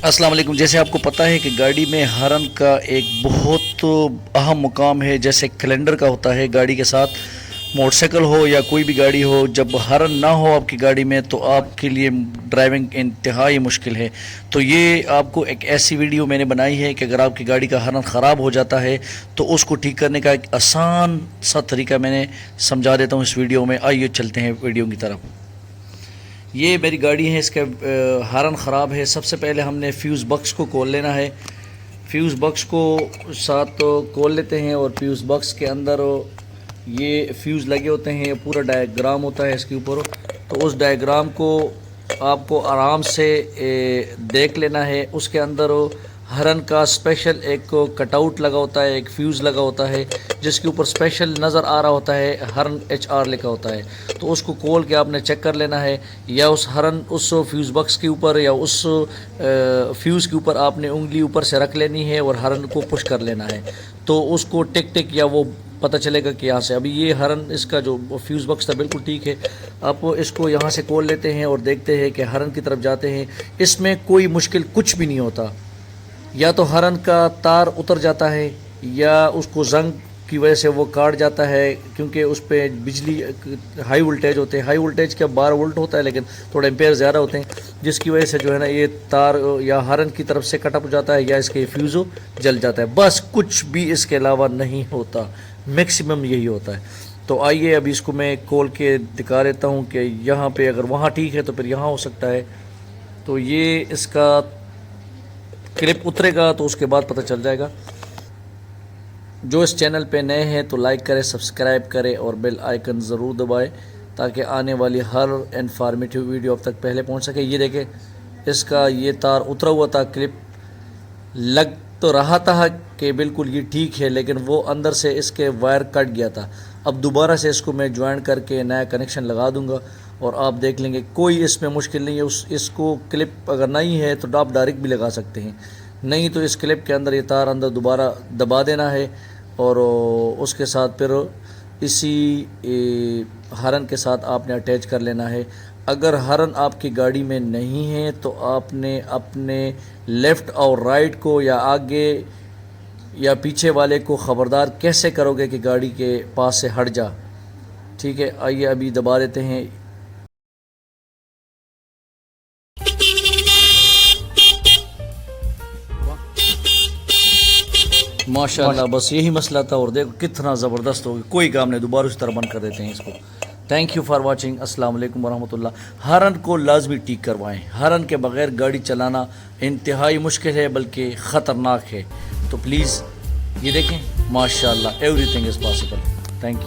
السلام علیکم. جیسے آپ کو پتہ ہے کہ گاڑی میں ہارن کا ایک بہت اہم مقام ہے. جیسے کیلنڈر کا ہوتا ہے گاڑی کے ساتھ، موٹر سائیکل ہو یا کوئی بھی گاڑی ہو، جب ہارن نہ ہو آپ کی گاڑی میں تو آپ کے لیے ڈرائیونگ انتہائی مشکل ہے. تو یہ آپ کو ایک ایسی ویڈیو میں نے بنائی ہے کہ اگر آپ کی گاڑی کا ہارن خراب ہو جاتا ہے تو اس کو ٹھیک کرنے کا ایک آسان سا طریقہ میں نے سمجھا دیتا ہوں اس ویڈیو میں. آئیے چلتے ہیں ویڈیو کی طرف. یہ میری گاڑی ہے، اس کا ہارن خراب ہے. سب سے پہلے ہم نے فیوز باکس کو کھول لینا ہے. فیوز باکس کو ساتھ کھول لیتے ہیں اور فیوز باکس کے اندر یہ فیوز لگے ہوتے ہیں. پورا ڈائیگرام ہوتا ہے اس کے اوپر. تو اس ڈائیگرام کو آپ کو آرام سے دیکھ لینا ہے. اس کے اندر ہارن کا اسپیشل ایک کٹ آؤٹ لگا ہوتا ہے، ایک فیوز لگا ہوتا ہے جس کے اوپر اسپیشل نظر آ رہا ہوتا ہے ہارن HR لکھا ہوتا ہے. تو اس کو کھول کے آپ نے چیک کر لینا ہے. یا اس ہارن اس فیوز باکس کے اوپر یا اس فیوز کے اوپر آپ نے انگلی اوپر سے رکھ لینی ہے اور ہارن کو پش کر لینا ہے. تو اس کو ٹک ٹک یا وہ پتہ چلے گا کہ یہاں سے ابھی یہ ہارن اس کا جو فیوز باکس تھا بالکل ٹھیک ہے. آپ اس کو یہاں سے کھول لیتے ہیں اور دیکھتے ہیں کہ ہارن کی طرف جاتے ہیں. اس میں کوئی مشکل کچھ بھی نہیں ہوتا. یا تو ہارن کا تار اتر جاتا ہے یا اس کو زنگ کی وجہ سے وہ کاٹ جاتا ہے، کیونکہ اس پہ بجلی ہائی وولٹیج ہوتے ہیں. ہائی وولٹیج کیا 12 وولٹ ہوتا ہے لیکن تھوڑے ایمپیئر زیادہ ہوتے ہیں، جس کی وجہ سے جو ہے نا یہ تار یا ہارن کی طرف سے کٹ اپ ہو جاتا ہے یا اس کے فیوز جل جاتا ہے. بس کچھ بھی اس کے علاوہ نہیں ہوتا. میکسیمم یہی ہوتا ہے. تو آئیے ابھی اس کو میں کھول کے دکھا دیتا ہوں کہ یہاں پہ اگر وہاں ٹھیک ہے تو پھر یہاں ہو سکتا ہے. تو یہ اس کا کلپ اترے گا تو اس کے بعد پتہ چل جائے گا. جو اس چینل پہ نئے ہیں تو لائک کرے، سبسکرائب کرے اور بیل آئیکن ضرور دبائے تاکہ آنے والی ہر انفارمیٹیو ویڈیو اب تک پہلے پہنچ سکے. یہ دیکھیں اس کا یہ تار اترا ہوا تھا. کلپ لگ تو رہا تھا کہ بالکل یہ ٹھیک ہے لیکن وہ اندر سے اس کے وائر کٹ گیا تھا. اب دوبارہ سے اس کو میں جوائن کر کے نیا کنیکشن لگا دوں گا اور آپ دیکھ لیں گے کوئی اس میں مشکل نہیں ہے. اس کو کلپ اگر نہیں ہے تو آپ ڈائریکٹ بھی لگا سکتے ہیں، نہیں تو اس کلپ کے اندر یہ تار اندر دوبارہ دبا دینا ہے اور اس کے ساتھ پھر اسی ہارن کے ساتھ آپ نے اٹیچ کر لینا ہے. اگر ہارن آپ کی گاڑی میں نہیں ہے تو آپ نے اپنے لیفٹ اور رائٹ کو یا آگے یا پیچھے والے کو خبردار کیسے کرو گے کہ گاڑی کے پاس سے ہٹ جا. ٹھیک ہے، آئیے ابھی دبا دیتے ہیں. ماشاءاللہ بس یہی مسئلہ تھا اور دیکھو کتنا زبردست ہو گیا. کوئی کام نہیں، دوبارہ اسی طرح بند کر دیتے ہیں اس کو. Thank you for watching. السلام علیکم ورحمۃ اللہ. ہارن کو لازمی ٹھیک کروائیں. ہارن کے بغیر گاڑی چلانا انتہائی مشکل ہے بلکہ خطرناک ہے. تو پلیز یہ دیکھیں ماشاءاللہ every thing is possible. Thank you.